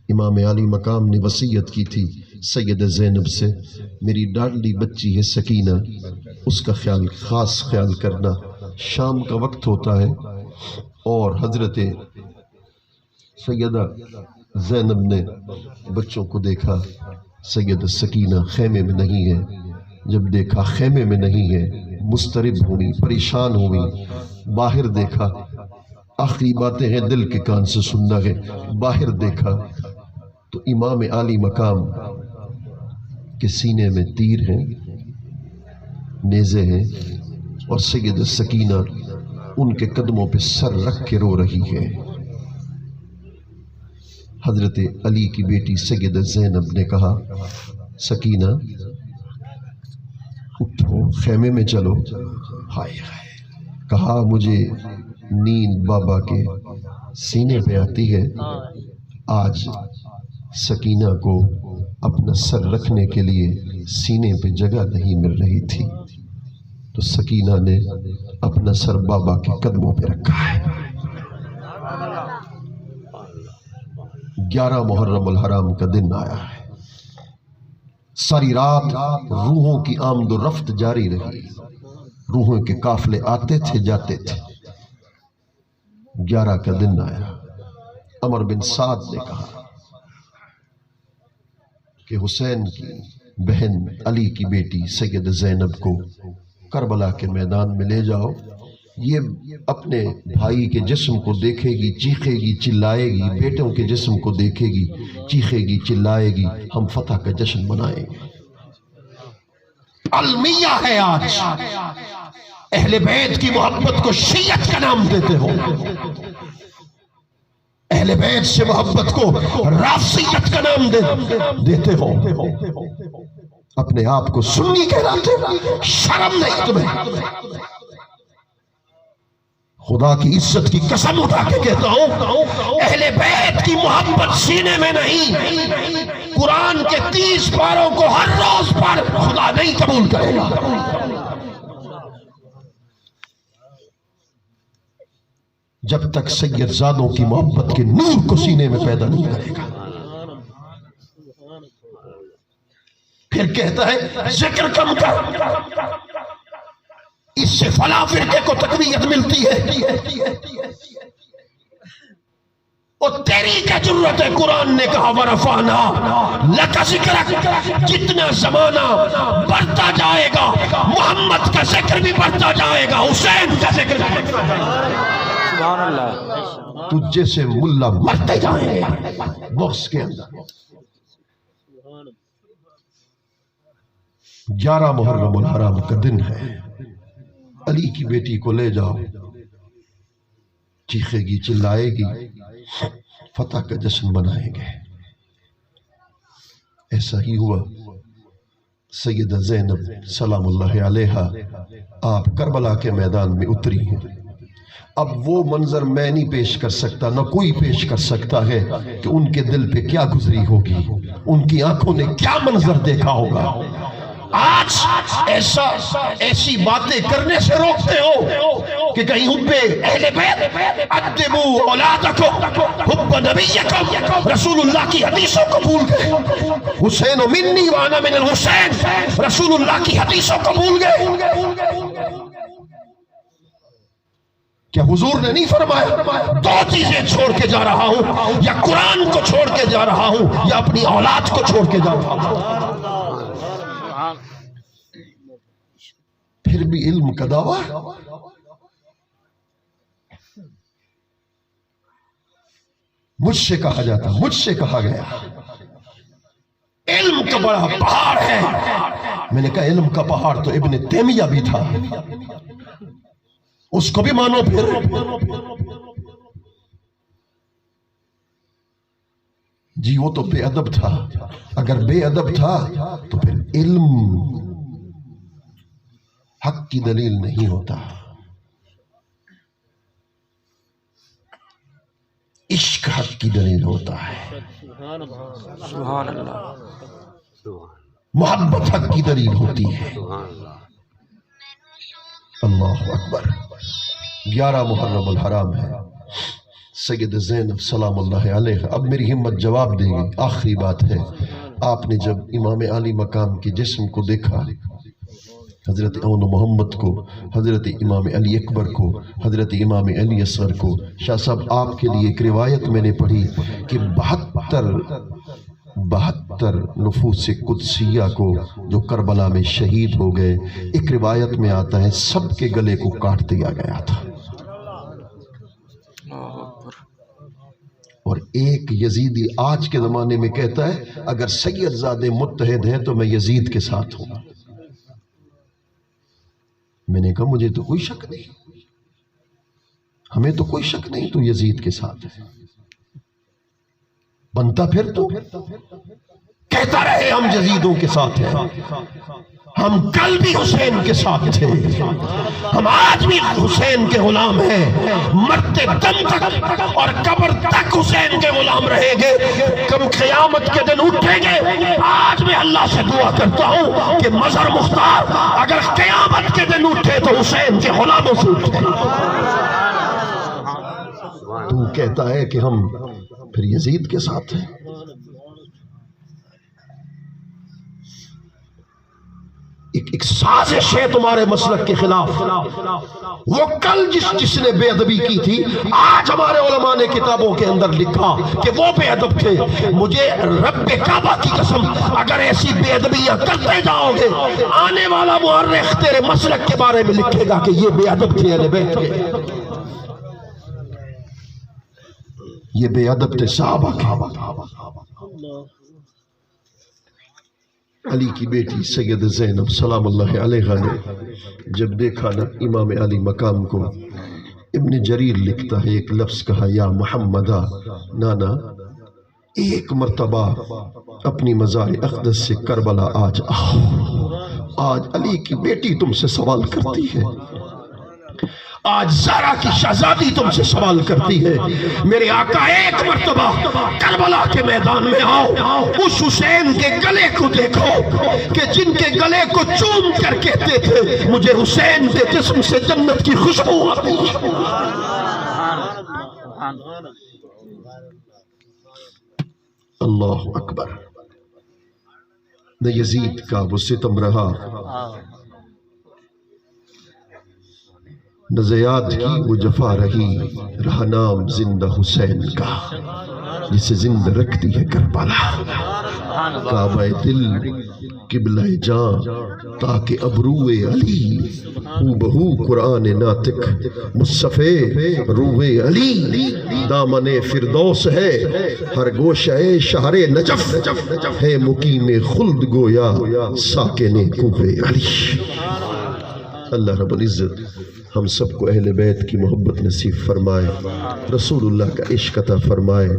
A: امام علی مقام نے وصیت کی تھی سید زینب سے، میری ڈاڈلی بچی ہے سکینہ، اس کا خاص خیال کرنا۔ شام کا وقت ہوتا ہے اور حضرت سیدہ زینب نے بچوں کو دیکھا، سید سکینہ خیمے میں نہیں ہے۔ جب دیکھا خیمے میں نہیں ہے، مضطرب ہوئی، پریشان ہوئی، باہر دیکھا، آخری باتیں ہیں دل کے کان سے سننا ہے، باہر دیکھا تو امام عالی مقام کے سینے میں تیر ہیں، نیزے ہیں، اور سید سکینہ ان کے قدموں پہ سر رکھ کے رو رہی ہے۔ حضرت علی کی بیٹی سید زینب نے کہا، سکینہ اٹھو، خیمے میں چلو۔ ہائے ہائے، کہا مجھے نیند بابا کے سینے پہ آتی ہے، آج سکینہ کو اپنا سر رکھنے کے لیے سینے پہ جگہ نہیں مل رہی تھی، تو سکینہ نے اپنا سر بابا کے قدموں پہ رکھا ہے۔ 11 محرم الحرام کا دن آیا ہے، ساری رات روحوں کی آمد و رفت جاری رہی، روحوں کے قافلے آتے تھے جاتے تھے۔ 11 کا دن آیا، عمر بن سعد نے کہا کہ حسین کی بہن علی کی بیٹی سید زینب کو کربلا کے میدان میں لے جاؤ، یہ اپنے بھائی کے جسم کو دیکھے گی، چیخے گی، چلائے گی، بیٹوں کے جسم کو دیکھے گی، چیخے گی، چلائے گی، ہم فتح کا جشن منائیں گے۔ المیہ ہے آج، اہل بیت کی محبت کو شیعت کا نام دیتے ہو، اہل بیت سے محبت کو رافضیت کا نام دیتے ہو، اپنے آپ کو سنی کہلاتے ہو، شرم نہیں تمہیں؟ خدا کی عزت کی قسم اٹھا کے کہتا ہوں، اہل بیت کی محبت سینے میں نہیں، قرآن کے 30 پاروں کو ہر روز پڑھ، خدا نہیں قبول کرے گا۔ جب تک سید زادوں کی محبت کے نور کو سینے میں پیدا نہیں کرے گا۔ پھر کہتا ہے ذکر کم کر، اس سے فلاں فرقے کو تقویت ملتی ہے، اور تیری کیا ضرورت ہے؟ قرآن نے کہا وَرَفَعْنَا لَكَ ذِكْرَكَ، جتنا زمانہ بڑھتا جائے گا محمد کا ذکر بھی بڑھتا جائے گا، حسین کا ذکر بھی بڑھتا جائے گا۔
C: سبحان اللہ،
A: تجھے سے ملا مرتے جائیں گے بغض کے اندر۔ 11 محرم الحرام کا دن ہے، علی کی بیٹی کو لے جاؤ، چیخے گی، چلائے گی، فتح کا جشن منائیں گے۔ ایسا ہی ہوا، سیدہ زینب سلام اللہ علیہا آپ کربلا کے میدان میں اتری ہیں۔ اب وہ منظر میں نہیں پیش کر سکتا، نہ کوئی پیش کر سکتا ہے کہ ان کے دل پہ کیا گزری ہوگی، ان کی آنکھوں نے کیا منظر دیکھا ہوگا۔ آج ایسی باتیں کرنے سے روکتے ہو کہ کہیں حب اہل بیت، ادبو اولادکم حب نبیکم، رسول اللہ کی حدیثوں کو بھول گئے، حسین منی وانا من الحسین، رسول اللہ کی حدیثوں کو بھول گئے۔ کیا حضور نے نہیں فرمایا دو چیزیں چھوڑ کے جا رہا ہوں، یا قرآن کو چھوڑ کے جا رہا ہوں یا اپنی اولاد کو چھوڑ کے جا رہا ہوں؟ پھر بھی علم کا دعویٰ، مجھ سے کہا جاتا، مجھ سے کہا گیا علم کا بڑا پہاڑ ہے۔ میں نے کہا علم کا پہاڑ تو ابن تیمیہ بھی تھا، اس کو بھی مانو پھر۔ جی وہ تو بے ادب تھا، اگر بے ادب تھا تو پھر علم حق کی دلیل نہیں ہوتا، عشق حق کی دلیل ہوتا ہے،
C: سبحان اللہ،
A: محبت حق کی دلیل ہوتی ہے۔ اللہ اکبر۔ 11 محرم الحرام ہے، سید زینب سلام اللہ علیہ، اب میری ہمت جواب دے گی، آخری بات ہے۔ آپ نے جب امام علی مقام کے جسم کو دیکھا، حضرت اون محمد کو، حضرت امام علی اکبر کو، حضرت امام علی اصغر کو، شاہ صاحب آپ کے لیے ایک روایت میں نے پڑھی کہ 72 نفوس قدسیہ کو جو کربلا میں شہید ہو گئے، ایک روایت میں آتا ہے سب کے گلے کو کاٹ دیا گیا تھا، اور ایک یزیدی آج کے زمانے میں کہتا ہے اگر سید زادے متحد ہیں تو میں یزید کے ساتھ ہوں۔ میں نے کہا مجھے تو کوئی شک نہیں، ہمیں تو کوئی شک نہیں تو یزید کے ساتھ ہے، بنتا پھر تو کہتا رہے ہم یزیدوں کے ساتھ ہیں، ہم کل بھی حسین کے ساتھ تھے، ہم آج بھی حسین کے غلام ہیں، مرتے دم تک اور قبر تک حسین کے غلام رہیں گے۔ کم قیامت کے دن اٹھیں گے، آج میں اللہ سے دعا کرتا ہوں کہ مظہر مختار اگر قیامت کے دن اٹھے تو حسین کے غلاموں سے اٹھے۔ تو کہتا ہے کہ ہم پھر یزید کے ساتھ ہیں۔ ایک سازش ہے تمہارے مسلک کے خلاف، وہ کل جس نے بے ادبی کی تھی، آج ہمارے علماء نے کتابوں کے اندر لکھا کہ وہ بے ادب تھے۔ مجھے رب کعبہ کی قسم اگر ایسی بے ادبیاں کرتے جاؤ گے، آنے والا مورخ تیرے مسلک کے بارے میں لکھے گا کہ یہ بے ادب تھے اہل بیت کے، یہ بے ادب تھے صحابہ کے۔ علی کی بیٹی سید زینب سلام اللہ علیہ نے جب دیکھا نا امام علی مقام کو، ابن جریر لکھتا ہے ایک لفظ کہا یا محمدہ، نانا ایک مرتبہ اپنی مزار اقدس سے کربلا آج آؤ، آج علی کی بیٹی تم سے سوال کرتی ہے، آج زہرا کی شہزادی تم سے سوال کرتی ہے، میرے آقا ایک مرتبہ کربلا کے میدان میں آؤ، اس حسین کے گلے کو دیکھو کہ جن کے گلے کو چوم کر کہتے تھے مجھے حسین کے جسم سے جنت کی خوشبو آتی ہے۔ اللہ اکبر۔ نہ یزید کا وہ ستم رہا، نہ زیاد کی وہ جفا رہی، رہا نام زندہ حسین کا جسے زندہ رکھتی ہے کربلا۔ کعبہ دل قبلہ جاں تاکہ ابروئے علی، ہو بہو قرآن ناطق مصطفی روئے علی، دامن فردوس ہے ہر گوشہ شہر نجف، ہے مقیم خلد گویا ساکن کوہ علی۔ اللہ رب العزت ہم سب کو اہل بیت کی محبت نصیب فرمائے، رسول اللہ کا عشق عطا فرمائے،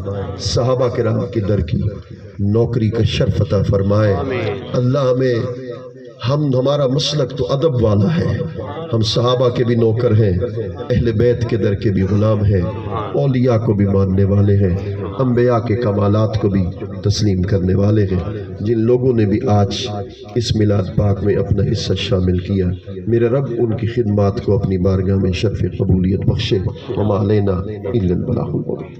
A: صحابہ کرام کی در کی نوکری کا شرف عطا فرمائے۔ اللہ ہمارا مسلک تو ادب والا ہے، ہم صحابہ کے بھی نوکر ہیں، اہل بیت کے در کے بھی غلام ہیں، اولیاء کو بھی ماننے والے ہیں، انبیاء کے کمالات کو بھی تسلیم کرنے والے ہیں۔ جن لوگوں نے بھی آج اس میلاد پاک میں اپنا حصہ شامل کیا، میرے رب ان کی خدمات کو اپنی بارگاہ میں شرف قبولیت بخشے۔ وما علینا الا البلاغ المبین۔